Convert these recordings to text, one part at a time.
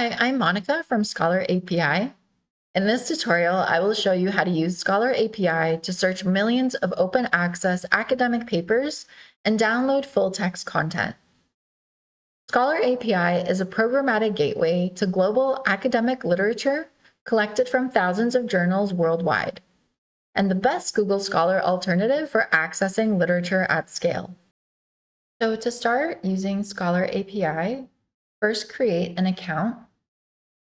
Hi, I'm Monica from ScholarAPI. In this tutorial, I will show you how to use ScholarAPI to search millions of open access academic papers and download full text content. ScholarAPI is a programmatic gateway to global academic literature collected from thousands of journals worldwide, and the best Google Scholar alternative for accessing literature at scale. So to start using ScholarAPI, first create an account.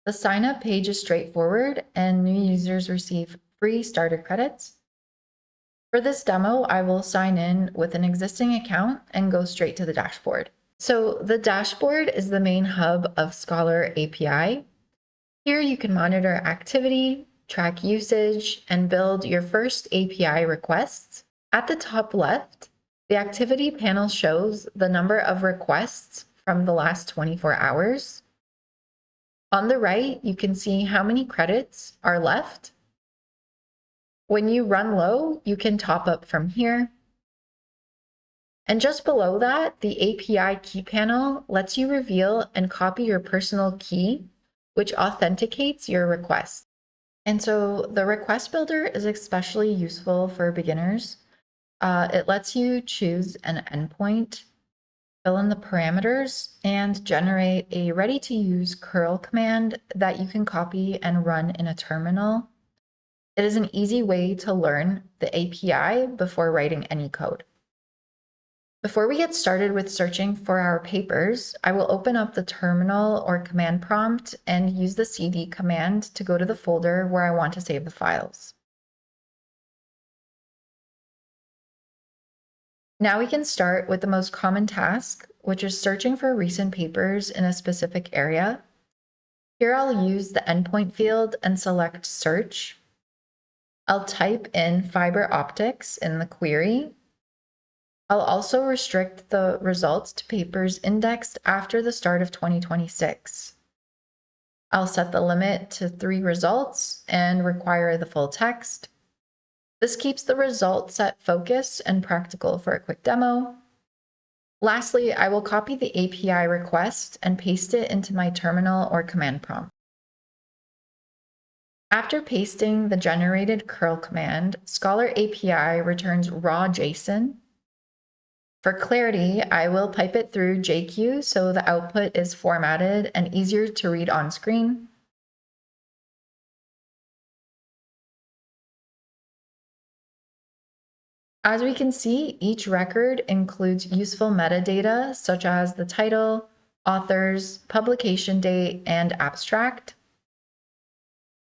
The sign-up page is straightforward and new users receive free starter credits. For this demo, I will sign in with an existing account and go straight to the dashboard. So the dashboard is the main hub of ScholarAPI. Here you can monitor activity, track usage, and build your first API requests. At the top left, the activity panel shows the number of requests from the last 24 hours. On the right, you can see how many credits are left. When you run low, you can top up from here. And just below that, the API key panel lets you reveal and copy your personal key, which authenticates your request. And so the request builder is especially useful for beginners. It lets you choose an endpoint, fill in the parameters, and generate a ready-to-use curl command that you can copy and run in a terminal. It is an easy way to learn the API before writing any code. Before we get started with searching for our papers, I will open up the terminal or command prompt and use the cd command to go to the folder where I want to save the files. Now we can start with the most common task, which is searching for recent papers in a specific area. Here I'll use the endpoint field and select search. I'll type in fiber optics in the query. I'll also restrict the results to papers indexed after the start of 2026. I'll set the limit to 3 results and require the full text. This keeps the result set focused and practical for a quick demo. Lastly, I will copy the API request and paste it into my terminal or command prompt. After pasting the generated curl command, ScholarAPI returns raw JSON. For clarity, I will pipe it through JQ so the output is formatted and easier to read on screen. As we can see, each record includes useful metadata such as the title, authors, publication date, and abstract.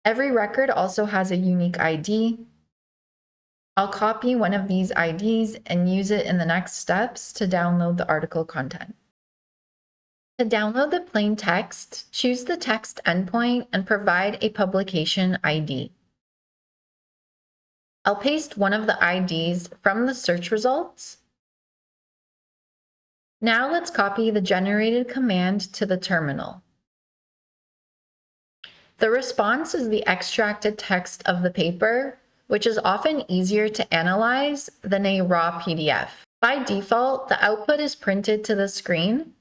Every record also has a unique ID. I'll copy one of these IDs and use it in the next steps to download the article content. To download the plain text, choose the text endpoint and provide a publication ID. I'll paste one of the IDs from the search results. Now let's copy the generated command to the terminal. The response is the extracted text of the paper, which is often easier to analyze than a raw PDF. By default, the output is printed to the screen,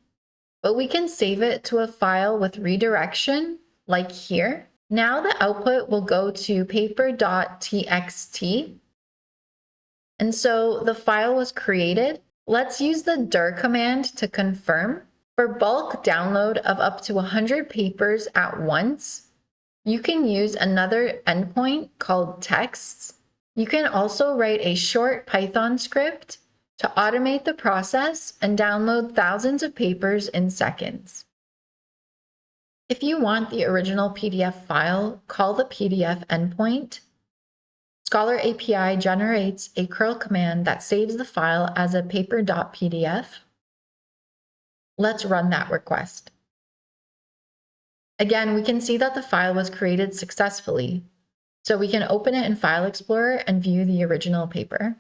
but we can save it to a file with redirection, like here. Now the output will go to paper.txt. And so the file was created. Let's use the dir command to confirm. For bulk download of up to 100 papers at once, you can use another endpoint called texts. You can also write a short Python script to automate the process and download thousands of papers in seconds. If you want the original PDF file, call the PDF endpoint. ScholarAPI generates a curl command that saves the file as a paper.pdf. Let's run that request. Again, we can see that the file was created successfully, so we can open it in File Explorer and view the original paper.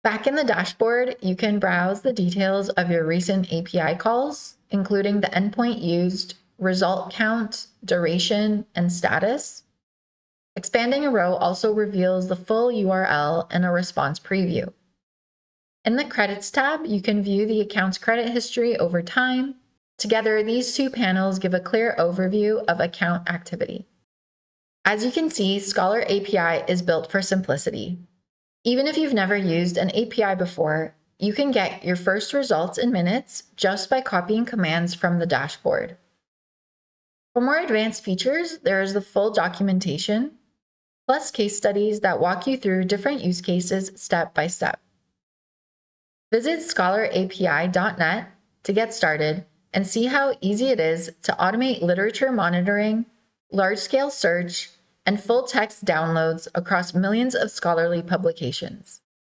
Back in the dashboard, you can browse the details of your recent API calls, including the endpoint used, result count, duration, and status. Expanding a row also reveals the full URL and a response preview. In the Credits tab, you can view the account's credit history over time. Together, these two panels give a clear overview of account activity. As you can see, ScholarAPI is built for simplicity. Even if you've never used an API before, you can get your first results in minutes just by copying commands from the dashboard. For more advanced features, there is the full documentation, plus case studies that walk you through different use cases step by step. Visit scholarapi.net to get started and see how easy it is to automate literature monitoring, large-scale search, and full-text downloads across millions of scholarly publications.